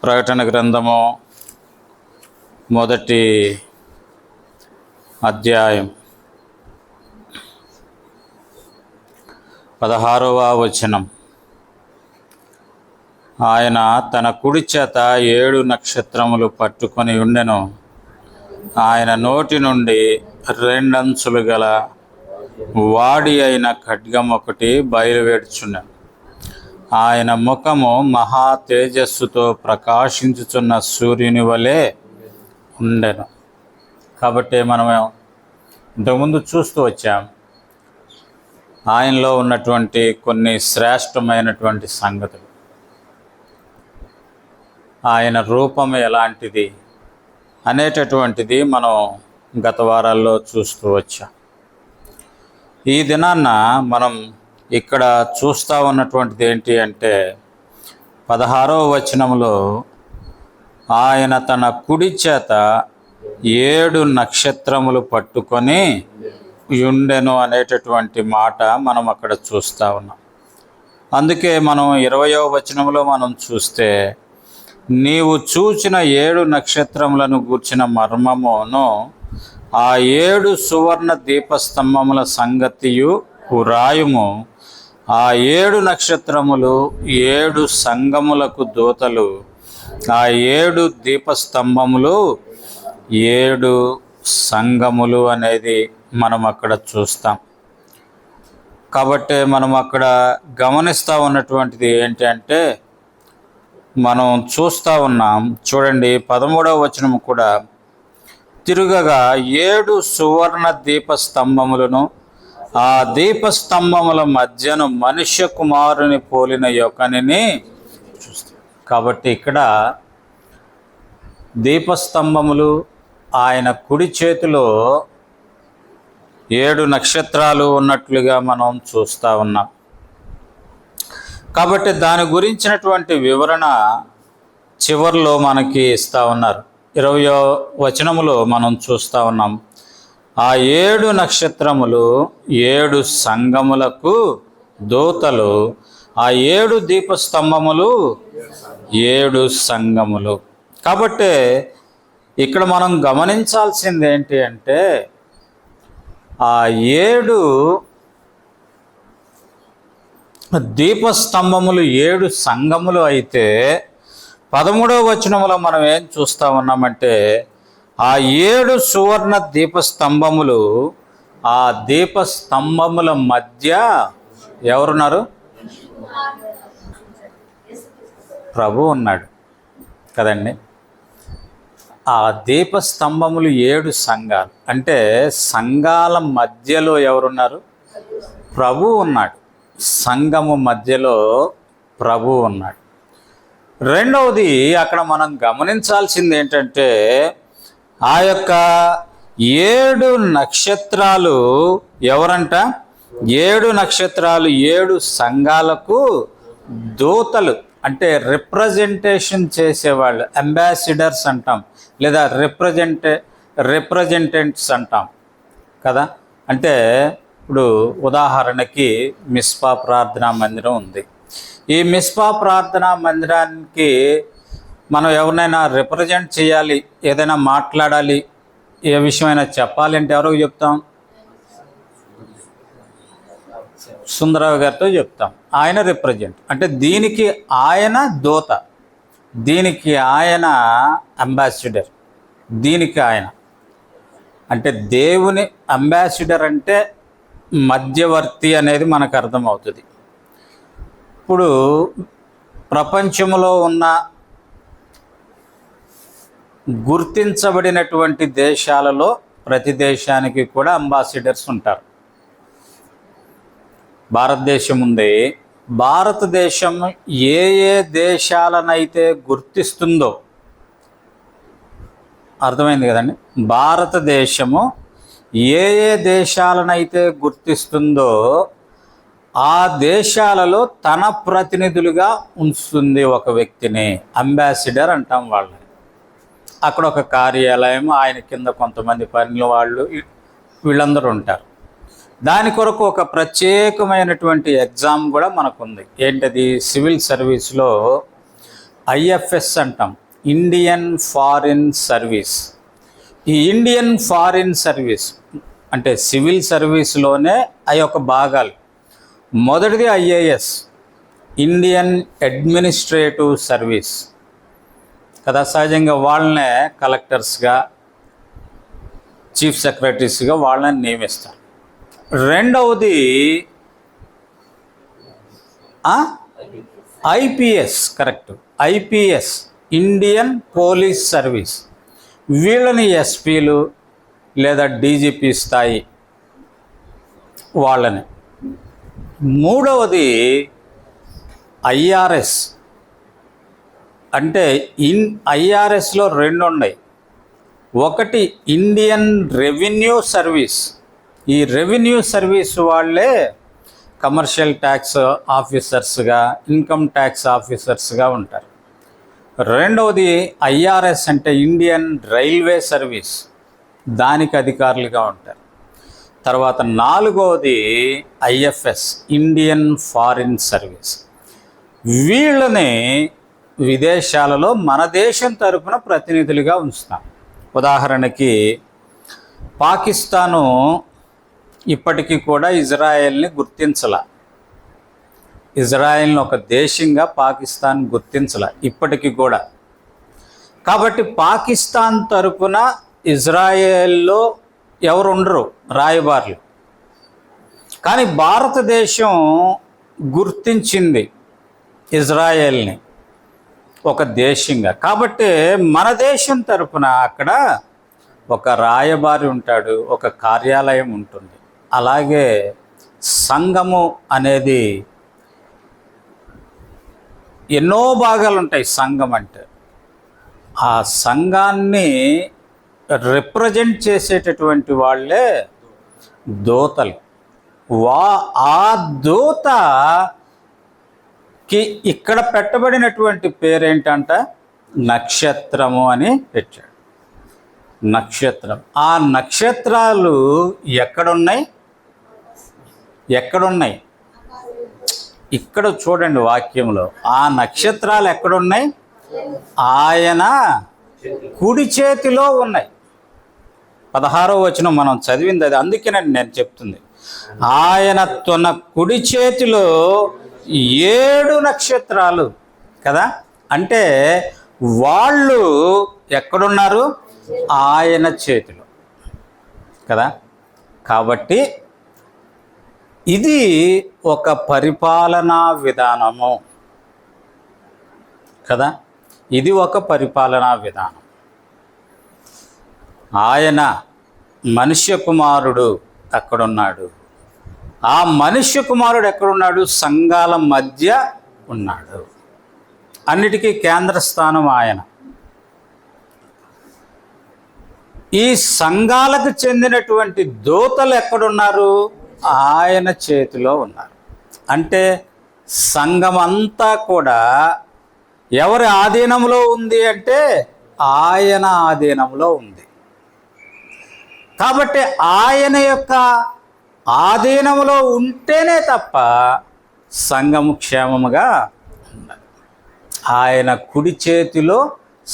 ప్రకటన గ్రంథము మొదటి అధ్యాయం 16వ వచనం. ఆయన తన కుడి చేత 7 నక్షత్రములు పట్టుకొని ఉండెను. ఆయన నోటి నుండి 2 అంచులు గల వాడి అయిన ఖడ్గం ఒకటి బయలువెడుచుండెను. ఆయన ముఖము మహా తేజస్సుతో ప్రకాశించుచున్న సూర్యుని వలె ఉండెను. కాబట్టి మనం ఇంతకుముందు చూస్తూ వచ్చాం ఆయనలో ఉన్నటువంటి కొన్ని శ్రేష్టమైనటువంటి సంగతులు. ఆయన రూపం ఎలాంటిది అనేటటువంటిది మనం గత వారాల్లో చూస్తూ వచ్చాం. ఈ దినాన్న మనం ఇక్కడ చూస్తూ ఉన్నటువంటిది ఏంటి అంటే 16వ వచనంలో ఆయన తన కుడి చేత 7 నక్షత్రములు పట్టుకొని ఉండెను అనేటటువంటి మాట మనం అక్కడ చూస్తూ ఉన్నాం. అందుకే మనం 20వ వచనంలో మనం చూస్తే నీవు చూచిన 7 నక్షత్రములను గూర్చిన మర్మమును ఆ 7 సువర్ణ దీపస్తంభముల సంగతియు వ్రాయుము. ఆ 7 నక్షత్రములు 7 సంఘములకు దూతలు, ఆ 7 దీపస్తంభములు 7 సంఘములు అనేది మనం అక్కడ చూస్తాం. కాబట్టి మనం అక్కడ గమనిస్తూ ఉన్నటువంటిది ఏంటి అంటే మనం చూస్తూ ఉన్నాం. చూడండి 13వ వచనం కూడా తిరుగగా 7 సువర్ణ దీపస్తంభములను ఆ దీపస్తంభముల మధ్యను మనుష్య కుమారుని పోలిన యొక్కనిని చూస్తాం. కాబట్టి ఇక్కడ దీపస్తంభములు ఆయన కుడి చేతిలో 7 నక్షత్రాలు ఉన్నట్లుగా మనం చూస్తూ ఉన్నాం. కాబట్టి దాని గురించినటువంటి వివరణ చివరిలో మనకి ఇస్తూ ఉన్నారు. 20వ వచనములో మనం చూస్తూ ఉన్నాం. ఆ 7 నక్షత్రములు 7 సంఘములకు దూతలు, ఆ 7 దీపస్తంభములు 7 సంఘములు. కాబట్టి ఇక్కడ మనం గమనించాల్సింది ఏంటి అంటే ఆ 7 దీపస్తంభములు 7 సంఘములు అయితే 13వ వచనములో మనం ఏం చూస్తూ ఉన్నామంటే ఆ 7 సువర్ణ దీపస్తంభములు, ఆ దీపస్తంభముల మధ్య ఎవరున్నారు? ప్రభు ఉన్నాడు కదండి. ఆ దీపస్తంభములు 7 సంఘాలు అంటే సంఘాల మధ్యలో ఎవరున్నారు? ప్రభు ఉన్నాడు. సంఘము మధ్యలో ప్రభు ఉన్నాడు. రెండవది అక్కడ మనం గమనించాల్సింది ఏంటంటే ఆ యొక్క 7 నక్షత్రాలు ఎవరంట? 7 నక్షత్రాలు 7 సంఘాలకు దూతలు, అంటే రిప్రజెంటేషన్ చేసేవాళ్ళు, అంబాసిడర్స్ అంటాం, లేదా రిప్రజెంటెంట్స్ అంటాం కదా. అంటే ఇప్పుడు ఉదాహరణకి మిస్పా ప్రార్థనా మందిరం ఉంది. ఈ మిస్పా ప్రార్థనా మందిరానికి మనం ఎవరినైనా రిప్రజెంట్ చేయాలి, ఏదైనా మాట్లాడాలి, ఏ విషయమైనా చెప్పాలి అంటే ఎవరికి చెప్తాం? సుందరరావు గారితో చెప్తాం. ఆయన రిప్రజెంట్, అంటే దీనికి ఆయన దూత, దీనికి ఆయన అంబాసిడర్, దీనికి ఆయన అంటే దేవుని అంబాసిడర్ అంటే మధ్యవర్తి అనేది మనకు అర్థమవుతుంది. ఇప్పుడు ప్రపంచంలో ఉన్న గుర్తించబడినటువంటి దేశాలలో ప్రతి దేశానికి కూడా అంబాసిడర్స్ ఉంటారు. భారతదేశం ఉంది. భారతదేశం ఏ ఏ దేశాలనైతే గుర్తిస్తుందో, అర్థమైంది కదండి, భారతదేశము ఏ ఏ దేశాలనైతే గుర్తిస్తుందో ఆ దేశాలలో తన ప్రతినిధులుగా ఉంచుతుంది ఒక వ్యక్తిని. అంబాసిడర్ అంటాం వాళ్ళని. అక్కడ ఒక కార్యాలయం, ఆయన కింద కొంతమంది పనుల వాళ్ళు, వీళ్ళందరూ ఉంటారు. దాని కొరకు ఒక ప్రత్యేకమైనటువంటి ఎగ్జామ్ కూడా మనకుంది. ఏంటది? సివిల్ సర్వీస్లో ఐఎఫ్ఎస్ అంటాం, ఇండియన్ ఫారిన్ సర్వీస్. ఈ ఇండియన్ ఫారిన్ సర్వీస్ అంటే సివిల్ సర్వీస్లోనే ఆ యొక్క భాగాలు. మొదటిది ఐఏఎస్, ఇండియన్ అడ్మినిస్ట్రేటివ్ సర్వీస్ కదా. సహజంగా వాళ్ళనే కలెక్టర్స్గా, చీఫ్ సెక్రటరీస్గా వాళ్ళని నియమిస్తారు. రెండవది IPS, correct, IPS, Indian police service. వీళ్ళని ఎస్పీలు లేదా డీజీపీ స్థాయి వాళ్ళని. మూడవది ఐఆర్ఎస్, అంటే ఐఆర్ఎస్లో రెండు ఉన్నాయి. ఒకటి ఇండియన్ రెవెన్యూ సర్వీస్. ఈ రెవెన్యూ సర్వీస్ వాళ్ళే కమర్షియల్ ట్యాక్స్ ఆఫీసర్స్గా, ఇన్కమ్ ట్యాక్స్ ఆఫీసర్స్గా ఉంటారు. రెండవది ఐఆర్ఎస్ అంటే ఇండియన్ రైల్వే సర్వీస్, దానికి అధికారులుగా ఉంటారు. తర్వాత నాలుగవది ఐఎఫ్ఎస్, ఇండియన్ ఫారిన్ సర్వీస్. వీళ్ళని విదేశాలలో మన దేశం తరపున ప్రతినిధులుగా ఉంచుతాం. ఉదాహరణకి పాకిస్తాను ఇప్పటికీ కూడా ఇజ్రాయెల్ని గుర్తించల. ఇజ్రాయెల్ని ఒక దేశంగా పాకిస్తాన్ గుర్తించల ఇప్పటికీ కూడా. కాబట్టి పాకిస్తాన్ తరపున ఇజ్రాయెల్లో ఎవరు ఉండరు, రాయబారులు. కానీ భారతదేశం గుర్తించింది ఇజ్రాయెల్ని ఒక దేశంగా. కాబట్టి మన దేశం తరపున అక్కడ ఒక రాయబారి ఉంటాడు, ఒక కార్యాలయం ఉంటుంది. అలాగే సంఘము అనేది ఎన్నో భాగాలు ఉంటాయి. సంఘం అంటే ఆ సంఘాన్ని రిప్రజెంట్ చేసేటటువంటి వాళ్ళే దూతలు. ఆ దూతకి ఇక్కడ పెట్టబడినటువంటి పేరేంటంట, నక్షత్రము అని పెట్టాడు. నక్షత్రం. ఆ నక్షత్రాలు ఎక్కడున్నాయి? ఇక్కడ చూడండి వాక్యంలో. ఆ నక్షత్రాలు ఎక్కడున్నాయి? ఆయన కుడి చేతిలో ఉన్నాయి. 16వ వచనం మనం చదివింది అది. అందుకేనండి నేను చెప్తుంది. ఆయన తన కుడి చేతిలో 7 నక్షత్రాలు కదా. అంటే వాళ్ళు ఎక్కడున్నారు? ఆయన చేతిలో కదా. కాబట్టి ఇది ఒక పరిపాలనా విధానము కదా. ఇది ఒక పరిపాలనా విధానం. ఆయన మనుష్య కుమారుడు అక్కడున్నాడు. ఆ మనుష్య కుమారుడు ఎక్కడున్నాడు? సంఘాల మధ్య ఉన్నాడు. అన్నిటికీ కేంద్ర స్థానం ఆయన. ఈ సంఘాలకు చెందినటువంటి దూతలు ఎక్కడున్నారు? ఆయన చేతిలో ఉన్నారు. అంటే సంఘమంతా కూడా ఎవరి ఆధీనంలో ఉంది అంటే ఆయన ఆధీనంలో ఉంది. కాబట్టి ఆయన యొక్క ఆధీనంలో ఉంటేనే తప్ప సంఘము క్షేమముగా ఉండదు. ఆయన కుడి చేతిలో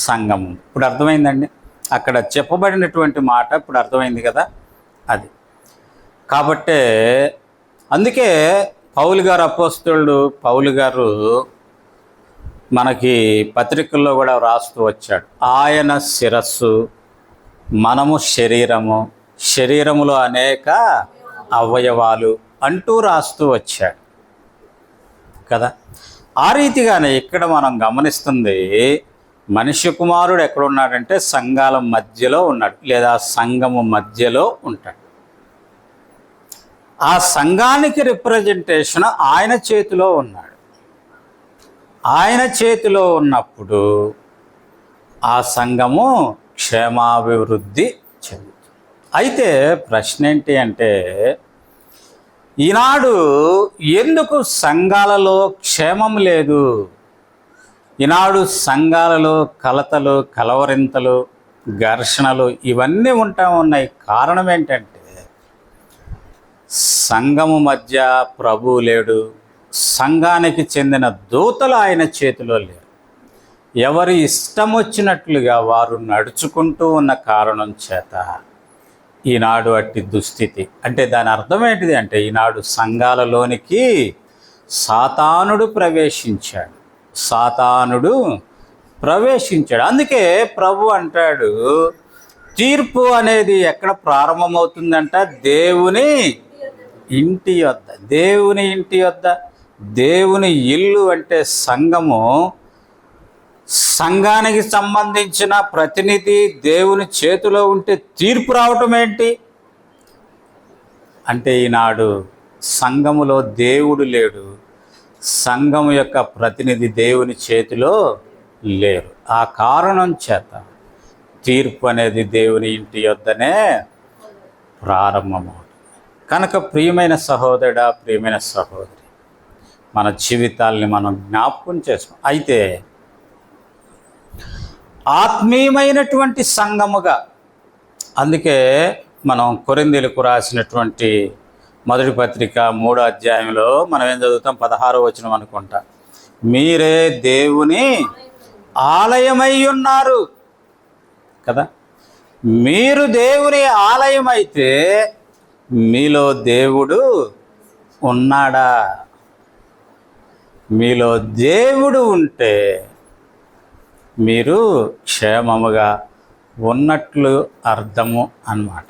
సంఘము. ఇప్పుడు అర్థమైందండి. అక్కడ చెప్పబడినటువంటి మాట ఇప్పుడు అర్థమైంది కదా. అది కాబట్టే అందుకే పౌలు గారు, అపోస్తలుడు పౌలు గారు మనకి పత్రికల్లో కూడా రాస్తూ వచ్చాడు. ఆయన శిరస్సు, మనము శరీరము, శరీరములో అనేక అవయవాలు అంటూ రాస్తూ వచ్చాడు కదా. ఆ రీతిగానే ఇక్కడ మనం గమనిస్తుంది, మనుష్య కుమారుడు ఎక్కడున్నాడంటే సంఘాల మధ్యలో ఉన్నాడు, లేదా సంఘము మధ్యలో ఉంటాడు. ఆ సంఘానికి రిప్రజెంటేషన్ ఆయన చేతిలో ఉన్నాడు. ఆయన చేతిలో ఉన్నప్పుడు ఆ సంఘము క్షేమాభివృద్ధి చెందుతుంది. అయితే ప్రశ్న ఏంటి అంటే, ఈనాడు ఎందుకు సంఘాలలో క్షేమం లేదు? ఈనాడు సంఘాలలో కలతలు, కలవరింతలు, ఘర్షణలు ఇవన్నీ ఉన్నాయి. కారణం ఏంటంటే సంఘము మధ్య ప్రభువు లేడు, సంఘానికి చెందిన దూతలు ఆయన చేతిలో లేరు. ఎవరి ఇష్టం వచ్చినట్లుగా వారు నడుచుకుంటూ ఉన్న కారణం చేత ఈనాడు అట్టి దుస్థితి. అంటే దాని అర్థం ఏంటిది అంటే ఈనాడు సంఘాలలోనికి సాతానుడు ప్రవేశించాడు. అందుకే ప్రభు అంటాడు, తీర్పు అనేది ఎక్కడ ప్రారంభమవుతుందంట? దేవుని ఇంటి యొద్ద. దేవుని ఇల్లు అంటే సంఘము. సంఘానికి సంబంధించిన ప్రతినిధి దేవుని చేతిలో ఉంటే తీర్పు రావటం ఏంటి అంటే ఈనాడు సంఘములో దేవుడు లేడు, సంఘము యొక్క ప్రతినిధి దేవుని చేతిలో లేరు. ఆ కారణం చేత తీర్పు అనేది దేవుని ఇంటి యొద్దనే ప్రారంభమవుతుంది. కనుక ప్రియమైన సహోదరుడా, ప్రియమైన సహోదరి, మన జీవితాల్ని మనం జ్ఞాపకం చేసుకో. అయితే ఆత్మీయమైనటువంటి సంఘముగా, అందుకే మనం కొరింథీయులకు రాసినటువంటి మొదటి పత్రిక 3వ అధ్యాయంలో మనం ఏం చదువుతాం? 16వ వచనం అనుకుంటా. మీరే దేవుని ఆలయమై ఉన్నారు కదా. మీరు దేవుని ఆలయం అయితే మీలో దేవుడు ఉన్నాడా? మీలో దేవుడు ఉంటే మీరు క్షేమముగా ఉన్నట్లు అర్థము అన్నమాట.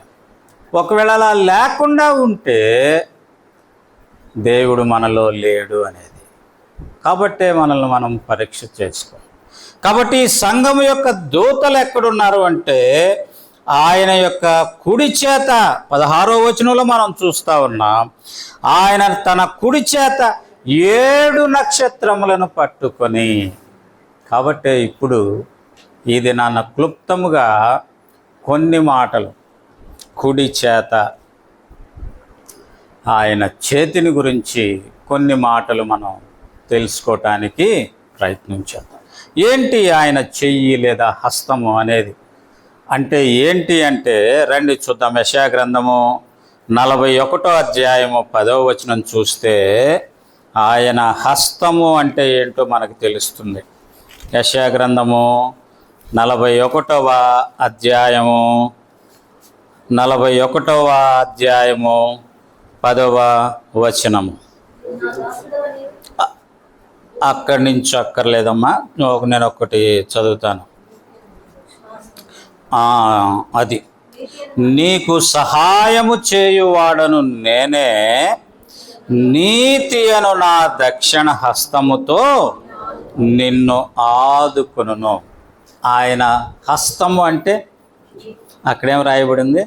ఒకవేళ అలా లేకుండా ఉంటే దేవుడు మనలో లేడు అనేది. కాబట్టే మనల్ని మనం పరీక్ష చేసుకోవాలి. కాబట్టి ఈ సంఘము యొక్క దూతలు ఎక్కడున్నారు అంటే ఆయన యొక్క కుడి చేత 16వ వచనంలో మనం చూస్తూ ఉన్నాం. ఆయన తన కుడి చేత 7 నక్షత్రములను పట్టుకొని. కాబట్టి ఇప్పుడు ఇది నాన్న క్లుప్తముగా కొన్ని మాటలు కుడి చేత ఆయన చేతిని గురించి కొన్ని మాటలు మనం తెలుసుకోవటానికి ప్రయత్నం చేద్దాం. ఏంటి ఆయన చెయ్యి లేదా హస్తము అనేది అంటే ఏంటి అంటే రండి చూద్దాం. యెషయా గ్రంథము 41వ అధ్యాయము 10వ వచనం చూస్తే ఆయన హస్తము అంటే ఏంటో మనకు తెలుస్తుంది. యెషయా గ్రంథము 41వ అధ్యాయము 10వ వచనము. అక్కడి నుంచి అక్కర్లేదమ్మా, నేను ఒకటి చదువుతాను. అది నీకు సహాయము చేయువాడను నేనే, నీతి అను నా దక్షిణ హస్తముతో నిన్ను ఆదుకొనును. ఆయన హస్తము అంటే అక్కడేం రాయబడింది?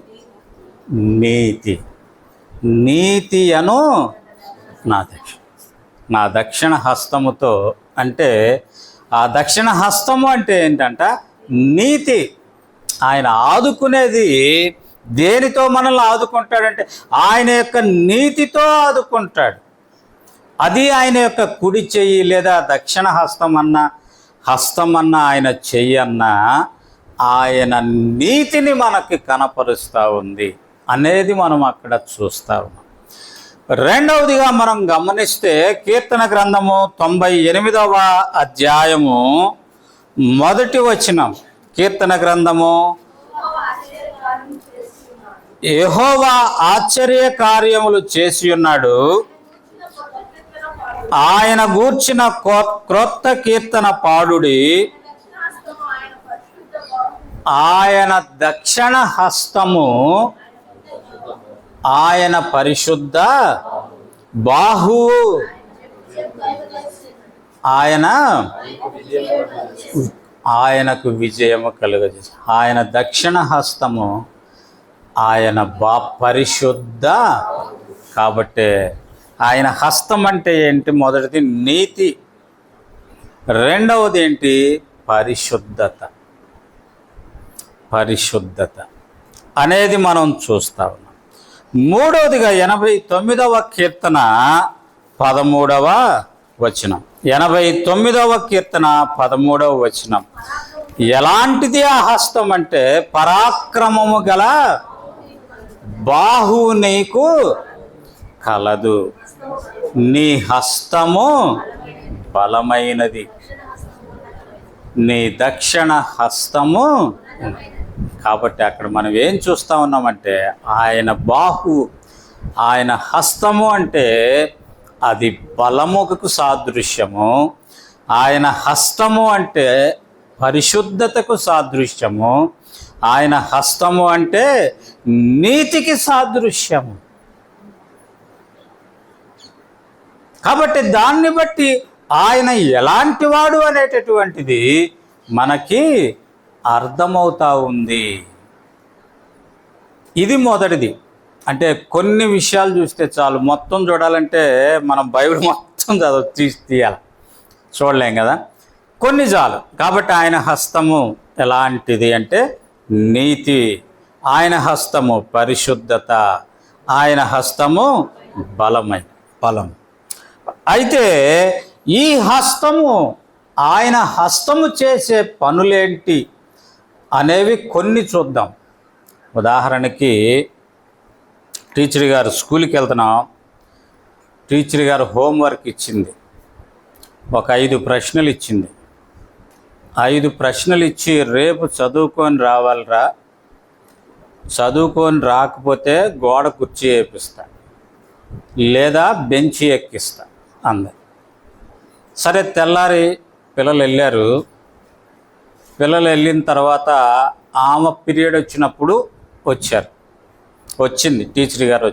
నీతి. నీతి అను నా దక్షిణ హస్తముతో అంటే ఆ దక్షిణ హస్తము అంటే ఏంటంట? నీతి. ఆయన ఆదుకునేది దేనితో మనల్ని ఆదుకుంటాడంటే ఆయన యొక్క నీతితో ఆదుకుంటాడు. అది ఆయన యొక్క కుడి చెయ్యి లేదా దక్షిణ హస్తం అన్న ఆయన చెయ్యి అన్న ఆయన నీతిని మనకి కనపరుస్తూ ఉంది అనేది మనం అక్కడ చూస్తూ ఉన్నాం. రెండవదిగా మనం గమనిస్తే కీర్తన గ్రంథము 98వ అధ్యాయము 1వ వచనం. కీర్తన గ్రంథము యెహోవా ఆశ్చర్య కార్యములు చేసి ఉన్నాడు, ఆయన గూర్చిన క్రొత్త కీర్తన పాడుడి, ఆయన దక్షిణ హస్తము ఆయన పరిశుద్ధ బాహువు, ఆయనకు విజయము కలుగజేసి. ఆయన దక్షిణ హస్తము ఆయన పరిశుద్ధ. కాబట్టి ఆయన హస్తం అంటే ఏంటి? మొదటిది నీతి, రెండవది ఏంటి? పరిశుద్ధత అనేది మనం చూస్తా ఉన్నాం. మూడవదిగా 89వ కీర్తన 13వ వచనం. 89వ కీర్తన 13వ వచనం. ఎలాంటిది ఆ హస్తం అంటే పరాక్రమము గల బాహువు నీకు కలదు, నీ హస్తము బలమైనది. నీ దక్షిణ హస్తము. కాబట్టి అక్కడ మనం ఏం చూస్తూ ఉన్నామంటే ఆయన బాహు, ఆయన హస్తము అంటే అది బలముకు సాదృశ్యము. ఆయన హస్తము అంటే పరిశుద్ధతకు సాదృశ్యము. ఆయన హస్తము అంటే నీతికి సాదృశ్యము. కాబట్టి దాన్ని బట్టి ఆయన ఎలాంటి వాడు అనేటటువంటిది మనకి అర్థమవుతా ఉంది. ఇది మొదటిది. అంటే కొన్ని విషయాలు చూస్తే చాలు, మొత్తం చూడాలంటే మనం బైబిల్ మొత్తం తీయాలి, చూడలేం కదా, కొన్ని చాలు. కాబట్టి ఆయన హస్తము ఎలాంటిది అంటే నీతి, ఆయన హస్తము పరిశుద్ధత, ఆయన హస్తము బలం. అయితే ఈ హస్తము, ఆయన హస్తము చేసే పనులేంటి అనేవి కొన్ని చూద్దాం. ఉదాహరణకి టీచర్ గారు స్కూల్కి వెళ్తున్నాం, టీచర్ గారు హోంవర్క్ ఇచ్చింది, ఒక 5 ప్రశ్నలు ఇచ్చింది. 5 ప్రశ్నలు ఇచ్చి రేపు చదువుకొని రావాలిరా, చదువుకొని రాకపోతే గోడ కుర్చీ వేపిస్తా లేదా బెంచి ఎక్కిస్తా అంది. సరే, తెల్లారి పిల్లలు వెళ్ళారు. పిల్లలు వెళ్ళిన తర్వాత ఆమె పీరియడ్ వచ్చినప్పుడు వచ్చింది టీచర్ గారు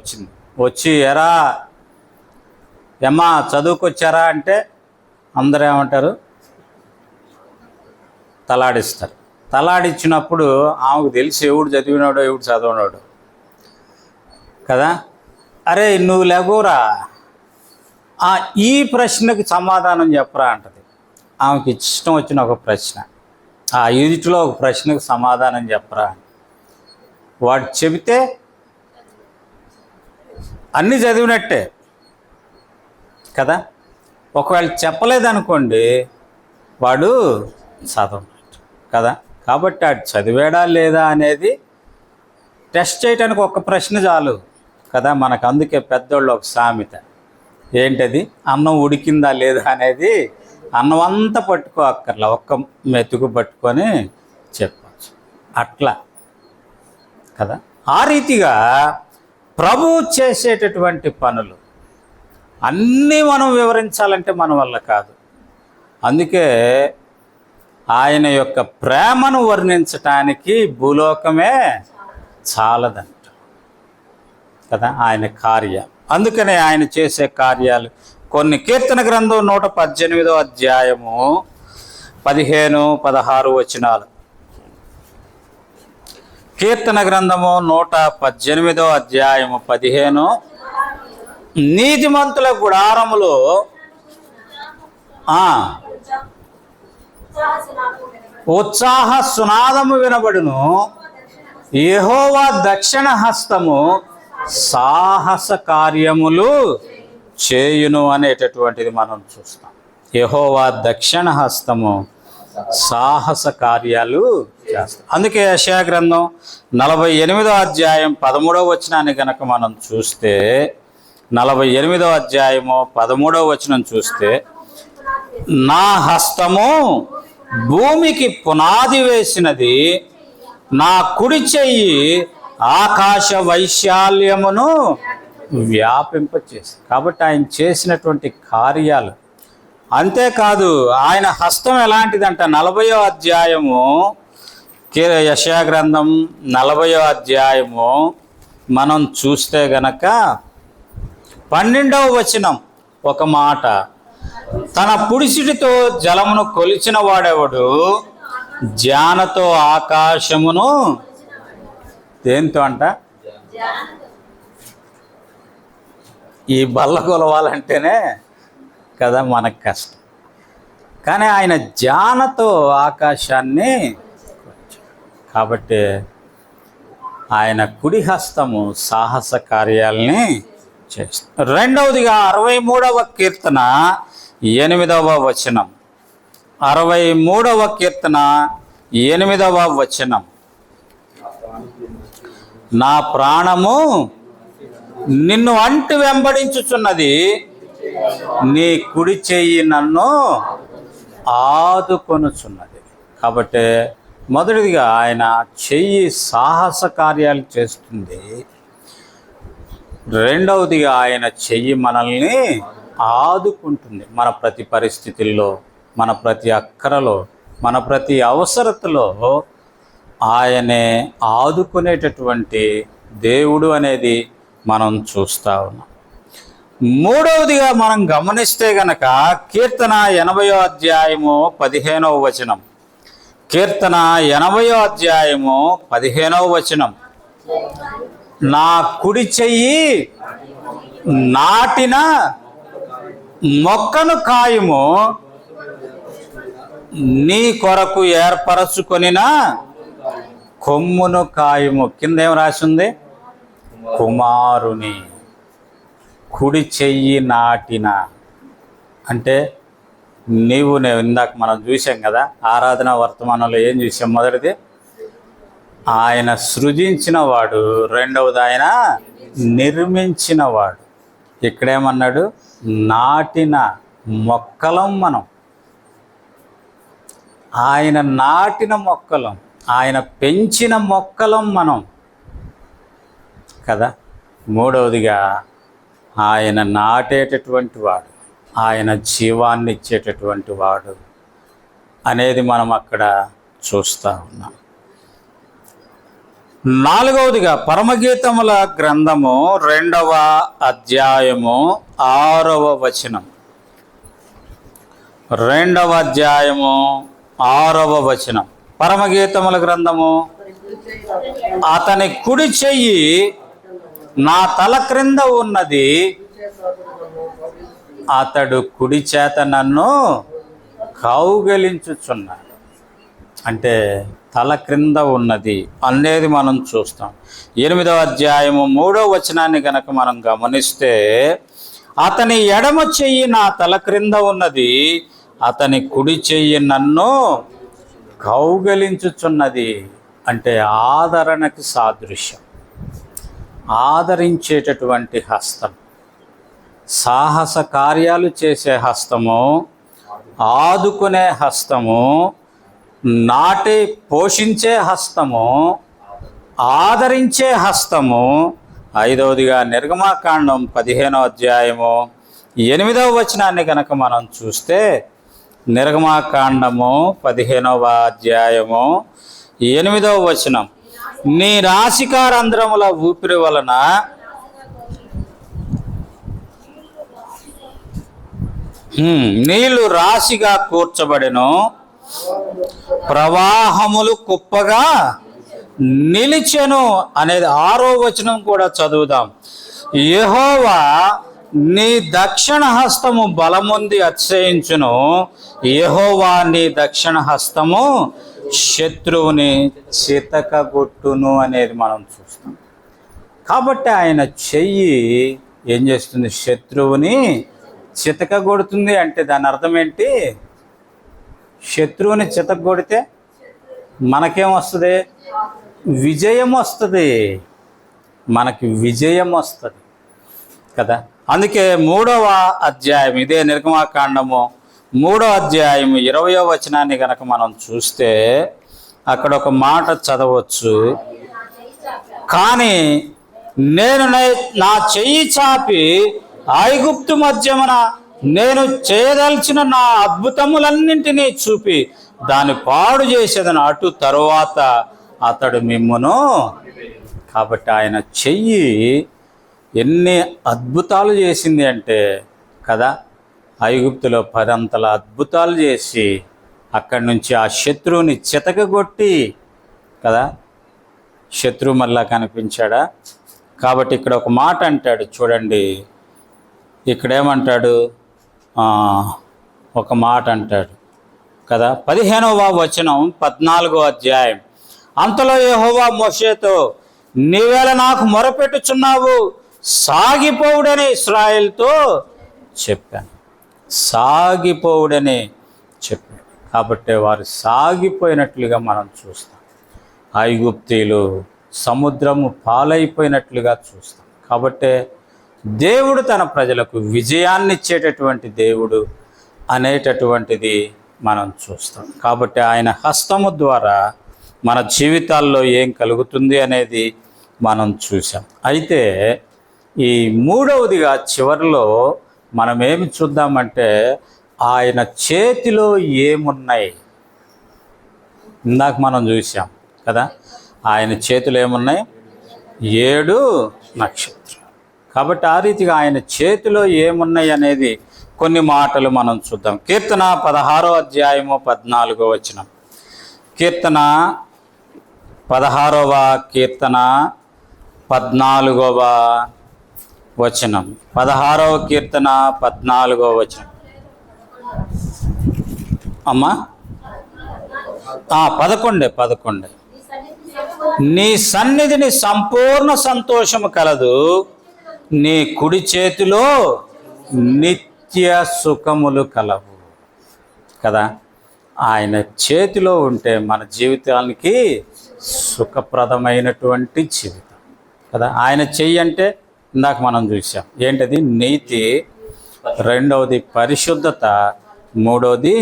వచ్చి ఎరా ఏమ్మా చదువుకొచ్చారా అంటే అందరూ ఏమంటారు, తలాడిస్తారు. తలాడిచ్చినప్పుడు ఆమెకు తెలిసి ఎవడు చదివినాడో ఎవడు చదవనాడో కదా. అరే నువ్వు లేవురా, ఈ ప్రశ్నకి సమాధానం చెప్పరా అంటది. ఆమెకి ఇష్టం వచ్చిన ఒక ప్రశ్న, ఆ 5లో ఒక ప్రశ్నకు సమాధానం చెప్పరా. వాడు చెబితే అన్నీ చదివినట్టే కదా. ఒకవేళ చెప్పలేదనుకోండి వాడు చదవనట్టు కదా. కాబట్టి వాడు చదివాడా లేదా అనేది టెస్ట్ చేయడానికి ఒక ప్రశ్న చాలు కదా మనకు. అందుకే పెద్దోళ్ళు ఒక సామెత, ఏంటది, అన్నం ఉడికిందా లేదా అనేది అన్నం అంతా పట్టుకో అక్కర్లా, ఒక్క మెతుకు పట్టుకొని చెప్పచ్చు అట్లా కదా. ఆ రీతిగా ప్రభువు చేసేటటువంటి పనులు అన్నీ మనం వివరించాలంటే మన వల్ల కాదు. అందుకే ఆయన యొక్క ప్రేమను వర్ణించటానికి భూలోకమే చాలదంట కదా ఆయన కార్యాలు. అందుకనే ఆయన చేసే కార్యాలు కొన్ని. కీర్తన గ్రంథం 118వ అధ్యాయము 15, 16 వచనాలు. కీర్తన గ్రంథము 118వ అధ్యాయము 15, నీతిమంతుల గుడారములో ఉత్సాహ సునాదము వినబడును, యెహోవా దక్షిణ హస్తము సాహస కార్యములు చేయును అనేటటువంటిది మనం చూస్తాం. యెహోవా దక్షిణ హస్తము సాహస కార్యాలు చేస్తాం. అందుకే యెషయా గ్రంథం 48వ అధ్యాయం 13వ వచనాన్ని కనుక మనం చూస్తే, 48వ అధ్యాయము 13వ వచనం చూస్తే, నా హస్తము భూమికి పునాది వేసినది, నా కుడి చెయ్యి ఆకాశ వైశాల్యమును వ్యాపింపచేసి. కాబట్టి ఆయన చేసినటువంటి కార్యాలు. అంతేకాదు ఆయన హస్తం ఎలాంటిదంట, 40వ అధ్యాయము యెషయా గ్రంథం 40వ అధ్యాయము మనం చూస్తే గనక 12వ వచనం ఒక మాట, తన పుడిసిటితో జలమును కొలిచిన వాడెవడు, జ్ఞానతో ఆకాశమును, దేంతో అంట, ఈ బల్ల కొలవాలంటేనే కదా మనకు కష్టం. కానీ ఆయన జ్ఞానతో ఆకాశాన్ని, కాబట్టి ఆయన కుడి హస్తము సాహస కార్యాలని చేస్తుంది. రెండవదిగా 63వ కీర్తన 8వ వచనం. 63వ కీర్తన 8వ వచనం, నా ప్రాణము నిన్ను అంటి వెంబడించుచున్నది, నీ కుడి చెయ్యి నన్ను ఆదుకొనుచున్నది. కాబట్టి మొదటిదిగా ఆయన చెయ్యి సాహస కార్యాలు చేస్తుంది. రెండవదిగా ఆయన చెయ్యి మనల్ని ఆదుకుంటుంది. మన ప్రతి పరిస్థితుల్లో, మన ప్రతి అక్కరలో, మన ప్రతి అవసరతలో ఆయనే ఆదుకునేటటువంటి దేవుడు అనేది మనం చూస్తూ ఉన్నాం. మూడవదిగా మనం గమనిస్తే గనక కీర్తన 80వ అధ్యాయము 15వ వచనం. కీర్తన 80వ అధ్యాయము 15వ వచనం. నా కుడి చెయ్యి నాటిన మొక్కను కాయము, నీ కొరకు ఏర్పరచుకొనిన కొమ్మును కాయము. కింద ఏం రాసి ఉంది? కుమారుని కుడి చెయ్యి నాటిన. అంటే నేను ఇందాక మనం చూసాం కదా, ఆరాధన వర్తమానంలో ఏం చూసాం? మొదటిది ఆయన సృజించిన వాడు, రెండవది ఆయన నిర్మించిన వాడు. ఇక్కడేమన్నాడు? నాటిన మొక్కలం మనం. ఆయన నాటిన మొక్కలం, ఆయన పెంచిన మొక్కలం మనం కదా. మూడవదిగా ఆయన నాటేటటువంటి వాడు, ఆయన జీవాన్ని ఇచ్చేటటువంటి వాడు అనేది మనం అక్కడ చూస్తూ ఉన్నాం. నాలుగవదిగా పరమగీతముల గ్రంథము 2వ అధ్యాయము 6వ వచనం. 2వ అధ్యాయము 6వ వచనం. పరమగీతముల గ్రంథము, అతని కుడి చెయ్యి నా తల క్రింద ఉన్నది, అతడు కుడి చేత నన్ను కౌగలించుచున్నాడు. అంటే తల క్రింద ఉన్నది అనేది మనం చూస్తాం. 8వ అధ్యాయము 3వ వచనాన్ని గనక మనం గమనిస్తే, అతని ఎడమ చెయ్యి నా తల క్రింద ఉన్నది, అతని కుడి చెయ్యి నన్ను కౌగలించుచున్నది. అంటే ఆదరణకి సాదృశ్యం. ఆదరించేటటువంటి హస్తం, సాహస కార్యాలు చేసే హస్తము, ఆదుకునే హస్తము, నాటి పోషించే హస్తము, ఆదరించే హస్తము. ఐదవదిగా నిర్గమాకాండం 15వ అధ్యాయము 8వ వచనాన్ని కనుక మనం చూస్తే, నిర్గమాకాండము 15వ అధ్యాయము 8వ వచనం. నీ నాసికారంధ్రముల ఊపిరి వలన నీళ్లు రాశిగా కూర్చబడెను, ప్రవాహములు కుప్పగా నిలిచెను అనేది 6వ వచనం కూడా చదువుదాం. యెహోవా నీ దక్షిణ హస్తము బలముంది అతిశయించును, యెహోవా నీ దక్షిణ హస్తము శత్రువుని చితకగొట్టును అనేది మనం చూస్తాం. కాబట్టి ఆయన చెయ్యి ఏం చేస్తుంది? శత్రువుని చితకగొడుతుంది. అంటే దాని అర్థం ఏంటి? శత్రువుని చితకగొడితే మనకేం వస్తుంది? విజయం వస్తుంది. మనకి విజయం వస్తుంది కదా. అందుకే 3వ అధ్యాయం, ఇదే నిర్గమాకాండము 3వ అధ్యాయం 20వ వచనాన్ని కనుక మనం చూస్తే అక్కడ ఒక మాట చదవచ్చు. కానీ నేను నా చెయ్యి చాపి ఐగుప్తు మధ్యమున నేను చేయదలిచిన నా అద్భుతములన్నింటినీ చూపి దాన్ని పాడు చేసేదని అటు తరువాత అతడు మిమ్మును. కాబట్టి ఆయన చెయ్యి ఎన్ని అద్భుతాలు చేసింది అంటే కదా, ఐగుప్తులో 10 అంతల అద్భుతాలు చేసి అక్కడి నుంచి ఆ శత్రువుని చితకగొట్టి కదా, శత్రువు మళ్ళా కనిపించాడా. కాబట్టి ఇక్కడ ఒక మాట అంటాడు చూడండి. ఇక్కడేమంటాడు? ఒక మాట అంటాడు కదా, 15వ వచనం 14వ అధ్యాయం. అంతలో యెహోవా మోషేతో, నీవేళ నాకు మొరపెట్టుచున్నావు, సాగిపోవుడని ఇశ్రాయేలుతో చెప్పాను. సాగిపోవుడని చెప్పాడు. కాబట్టి వారు సాగిపోయినట్లుగా మనం చూస్తాం. ఐగుప్తీయులు సముద్రము పాలైపోయినట్లుగా చూస్తాం. కాబట్టి దేవుడు తన ప్రజలకు విజయాన్ని ఇచ్చేటటువంటి దేవుడు అనేటటువంటిది మనం చూస్తాం. కాబట్టి ఆయన హస్తము ద్వారా మన జీవితాల్లో ఏం కలుగుతుంది అనేది మనం చూసాం. అయితే ఈ మూడవదిగా చివరిలో మనం ఏమి చూద్దామంటే ఆయన చేతిలో ఏమున్నాయి. ఇందాక మనం చూసాం కదా, ఆయన చేతిలో ఏమున్నాయి? 7 నక్షత్రాలు. కాబట్టి ఆ రీతిగా ఆయన చేతిలో ఏమున్నాయి అనేది కొన్ని మాటలు మనం చూద్దాం. కీర్తన 16వ అధ్యాయము 14వ వచనం. కీర్తన 16వ కీర్తన 14వ వచనం. 16వ కీర్తన 14వ వచనం. అమ్మా 11. నీ సన్నిధిని సంపూర్ణ సంతోషము కలదు, నీ కుడి చేతిలో నిత్య సుఖములు కలవు. కదా, ఆయన చేతిలో ఉంటే మన జీవితానికి సుఖప్రదమైనటువంటి జీవితం కదా. ఆయన చెయ్యి అంటే ఇందాక మనం చూసాం, ఏంటది? నీతి, రెండవది పరిశుద్ధత, మూడవది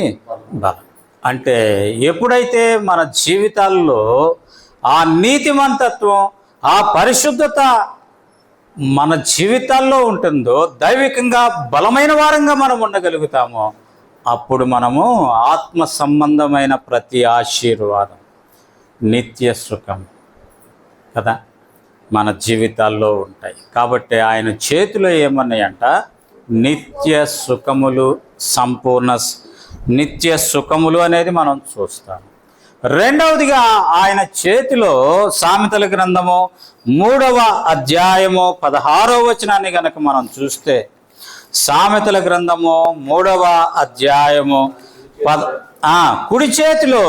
బలం. అంటే ఎప్పుడైతే మన జీవితాల్లో ఆ నీతిమంతత్వం, ఆ పరిశుద్ధత మన జీవితాల్లో ఉంటుందో, దైవికంగా బలమైన వారంగా మనం ఉండగలుగుతామో, అప్పుడు మనము ఆత్మ సంబంధమైన ప్రతి ఆశీర్వాదం, నిత్య సుఖం కదా మన జీవితాల్లో ఉంటాయి. కాబట్టి ఆయన చేతిలో ఏమన్నాయంట? నిత్య సుఖములు, సంపూర్ణ నిత్య సుఖములు అనేది మనం చూస్తాం. రెండవదిగా ఆయన చేతిలో సామెతల గ్రంథము 3వ అధ్యాయము 16వ వచనాన్ని కనుక మనం చూస్తే, సామెతల గ్రంథము 3వ అధ్యాయము కుడి చేతిలో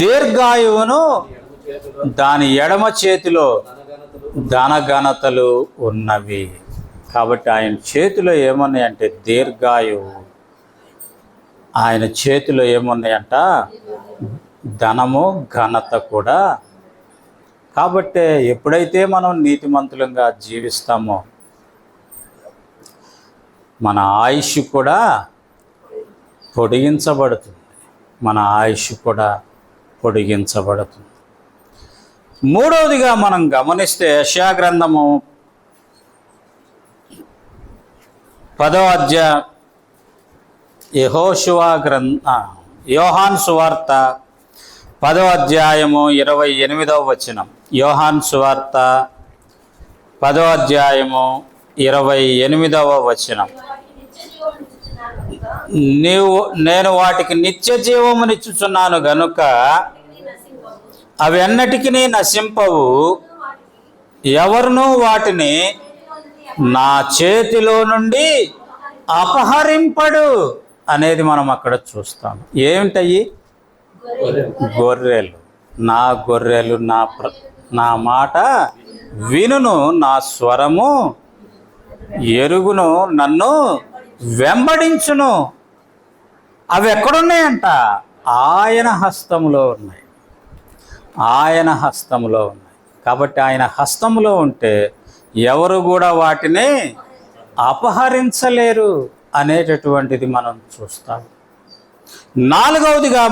దీర్ఘాయువును, దాని ఎడమ చేతిలో ధనఘనతలు ఉన్నవి. కాబట్టి ఆయన చేతిలో ఏమున్నాయంటే దీర్ఘాయువు, ఆయన చేతిలో ఏమున్నాయంట? ధనము, ఘనత కూడా. కాబట్టి ఎప్పుడైతే మనం నీతిమంతులంగా జీవిస్తామో మన ఆయుష్ కూడా పొడిగించబడుతుంది. మన ఆయుష్ కూడా పొడిగించబడుతుంది. మూడవదిగా మనం గమనిస్తే యెషయా గ్రంథము 10వ అధ్యాయం, యోహాను సువార్త 10వ అధ్యాయము 28వ వచనం. యోహాను సువార్త 10వ అధ్యాయము 28వ వచనం. నేను వాటికి నిత్య జీవమునిచ్చుచున్నాను గనుక అవి అన్నిటికీ నశింపవు, ఎవరునూ వాటిని నా చేతిలో నుండి అపహరింపడు అనేది మనం అక్కడ చూస్తాం. ఏమిటయ్యి? గొర్రెలు. నా గొర్రెలు నా మాట వినును, నా స్వరము ఎరుగును, నన్ను వెంబడించును. అవి ఎక్కడున్నాయంట? ఆయన హస్తములో ఉన్నాయి. ఆయన హస్తములో ఉన్నాయి. కాబట్టి ఆయన హస్తములో ఉంటే ఎవరు కూడా వాటిని అపహరించలేరు అనేటటువంటిది మనం చూస్తాం. నాలుగవదిగా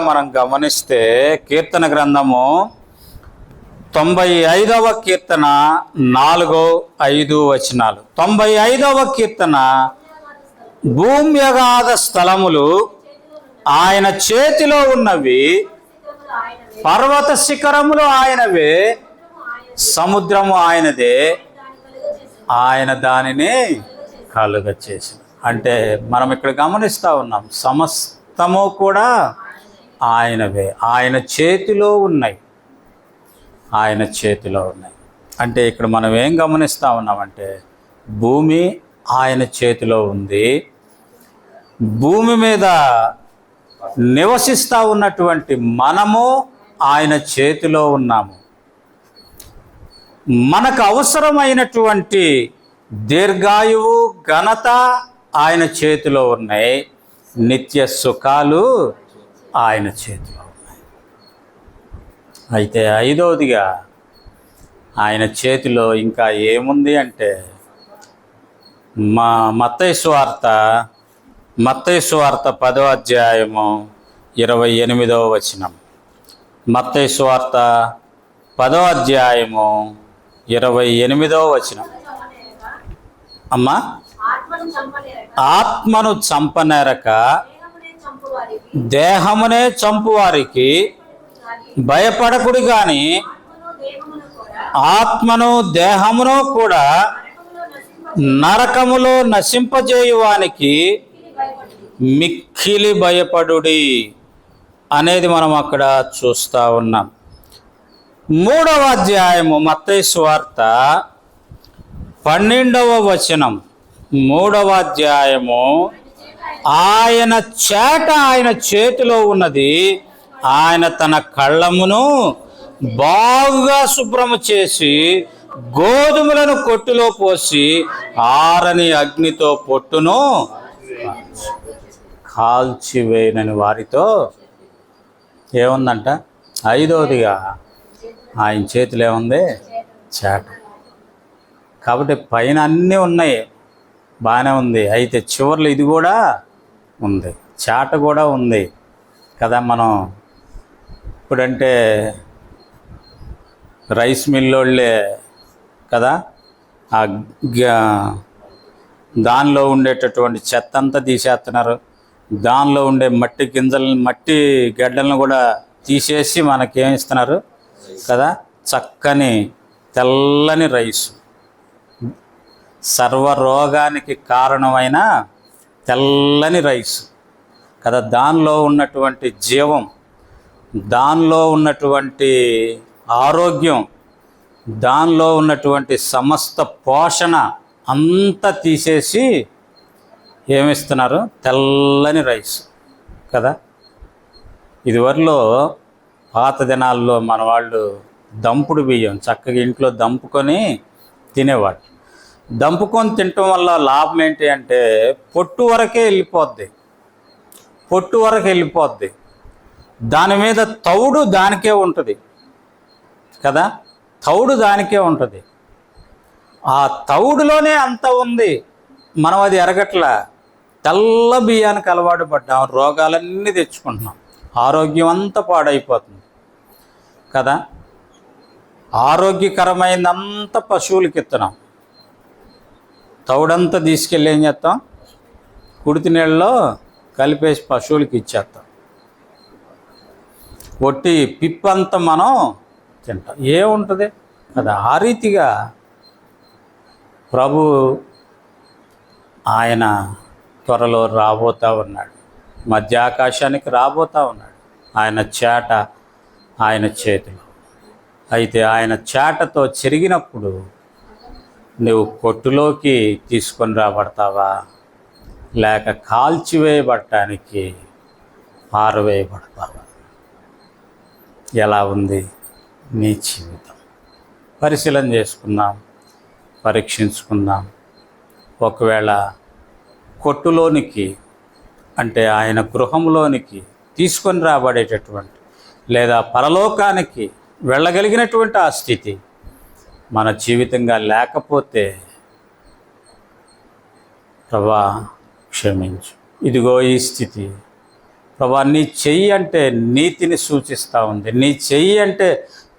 మనం గమనిస్తే కీర్తన గ్రంథము 95వ కీర్తన 4-5 వచనాలు. 95వ కీర్తన, భూమ్యగాధ స్థలములు ఆయన చేతిలో ఉన్నవి, పర్వత శిఖరములు ఆయనవే, సముద్రము ఆయనదే, ఆయన దానిని కలుగచేసి. అంటే మనం ఇక్కడ గమనిస్తూ ఉన్నాం, సమస్తము కూడా ఆయనవే, ఆయన చేతిలో ఉన్నాయి. ఆయన చేతిలో ఉన్నాయి అంటే ఇక్కడ మనం ఏం గమనిస్తూ ఉన్నామంటే, భూమి ఆయన చేతిలో ఉంది. భూమి మీద నివసిస్తూ ఉన్నటువంటి మనము ఆయన చేతిలో ఉన్నాము. మనకు అవసరమైనటువంటి దీర్ఘాయువు, ఘనత ఆయన చేతిలో ఉన్నాయి. నిత్య సుఖాలు ఆయన చేతిలో ఉన్నాయి. అయితే ఐదవదిగా ఆయన చేతిలో ఇంకా ఏముంది అంటే, మత్తయి సువార్త మత్తయి సువార్త 10వ అధ్యాయము 28వ వచనం. మత్తయి సువార్త 10వ అధ్యాయము 28వ వచనం. అమ్మా, ఆత్మను చంపనేరక దేహమునే చంపువారికి భయపడకుడి గాని ఆత్మను దేహమును కూడా నరకములో నశింపజేయువానికి మిక్కిలి భయపడుడి అనేది మనం అక్కడ చూస్తూ ఉన్నాం. 3వ అధ్యాయము మత్తయి సువార్త 12వ వచనం. 3వ అధ్యాయము, ఆయన చేట ఆయన చేతిలో ఉన్నది, ఆయన తన కళ్ళమును బాగుగా శుభ్రము చేసి గోధుమలను కొట్టులో పోసి ఆరని అగ్నితో పొట్టును కాల్చివేయనని వారితో ఏముందంట? 5వదిగా ఆయన చేతిలో ఏముంది? చేట. కాబట్టి పైన అన్నీ ఉన్నాయి, బాగానే ఉంది. అయితే చివర్లో ఇది కూడా ఉంది, చాట కూడా ఉంది కదా. మనం ఇప్పుడంటే రైస్ మిల్లోళ్ళే కదా, దానిలో ఉండేటటువంటి చెత్త అంతా తీసేస్తున్నారు. దానిలో ఉండే మట్టి గింజలను, మట్టి గడ్డలను కూడా తీసేసి మనకేమిస్తున్నారు కదా, చక్కని తెల్లని రైసు, సర్వరోగానికి కారణమైన తెల్లని రైసు కదా. దానిలో ఉన్నటువంటి జీవం, దానిలో ఉన్నటువంటి ఆరోగ్యం, దానిలో ఉన్నటువంటి సమస్త పోషణ అంతా తీసేసి ఏమిస్తున్నారు? తెల్లని రైస్ కదా. ఇదివరలో పాత దినాల్లో మన వాళ్ళు దంపుడు బియ్యం చక్కగా ఇంట్లో దంపుకొని తినేవాడు. దంపుకొని తినటం వల్ల లాభం ఏంటి అంటే పొట్టు వరకే వెళ్ళిపోద్ది, పొట్టు వరకు వెళ్ళిపోద్ది. దాని మీద తౌడు దానికే ఉంటుంది కదా, తౌడు దానికే ఉంటుంది. ఆ తౌడులోనే అంత ఉంది. మనం అది ఎరగట్లా. తెల్ల బియ్యానికి అలవాటు పడ్డాం, రోగాలన్నీ తెచ్చుకుంటున్నాం, ఆరోగ్యం అంతా పాడైపోతుంది కదా. ఆరోగ్యకరమైనంత పశువులకి ఇస్తున్నాం, తౌడంతా తీసుకెళ్ళి ఏం చేస్తాం? కుడితి నీళ్ళలో కలిపేసి పశువులకి ఇచ్చేస్తాం. ఒట్టి పిప్పంతా మనం తింటాం, ఏముంటుంది కదా. ఆ రీతిగా ప్రభు ఆయన త్వరలో రాబోతూ ఉన్నాడు, మధ్యాకాశానికి రాబోతూ ఉన్నాడు. ఆయన చేట ఆయన చేతిలో. అయితే ఆయన చేటతో చెరిగినప్పుడు నువ్వు కొట్టులోకి తీసుకొని రాబడతావా, లేక కాల్చివేయబడటానికి పారవేయబడతావా? ఎలా ఉంది నీ జీవితం? పరిశీలన చేసుకుందాం, పరీక్షించుకుందాం. ఒకవేళ కొట్టులోనికి అంటే ఆయన గృహంలోనికి తీసుకొని రాబడేటటువంటి లేదా పరలోకానికి వెళ్ళగలిగినటువంటి ఆ స్థితి మన జీవితంగా లేకపోతే ప్రభా క్షమించు. ఇదిగో ఈ స్థితి ప్రభా, నీ చెయ్యి అంటే నీతిని సూచిస్తూ ఉంది, నీ చెయ్యి అంటే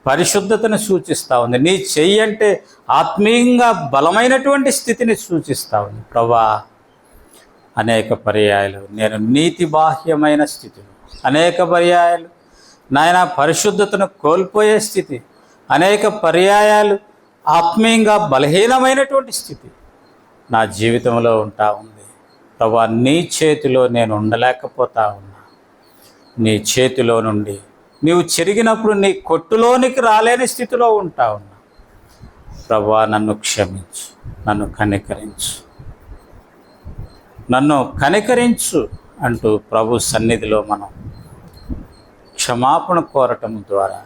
పరిశుద్ధతను సూచిస్తూ ఉంది, నీ చెయ్యి అంటే ఆత్మీయంగా బలమైనటువంటి స్థితిని సూచిస్తూ ఉంది. ప్రభా, అనేక పర్యాయాలు నేను నీతి బాహ్యమైన స్థితిలో, అనేక పర్యాయాలు నాయన పరిశుద్ధతను కోల్పోయే స్థితి, అనేక పర్యాయాలు ఆత్మీయంగా బలహీనమైనటువంటి స్థితి నా జీవితంలో ఉంటా ఉంది. ప్రభా, నీ చేతిలో నేను ఉండలేకపోతా ఉన్నా. నీ చేతిలో నుండి నీవు చెరిగినప్పుడు నీ కొట్టులోనికి రాలేని స్థితిలో ఉంటా ఉన్నా. ప్రభా, నన్ను క్షమించు, నన్ను కనికరించు, నన్ను కనికరించు అంటూ ప్రభు సన్నిధిలో మనం క్షమాపణ కోరటం ద్వారా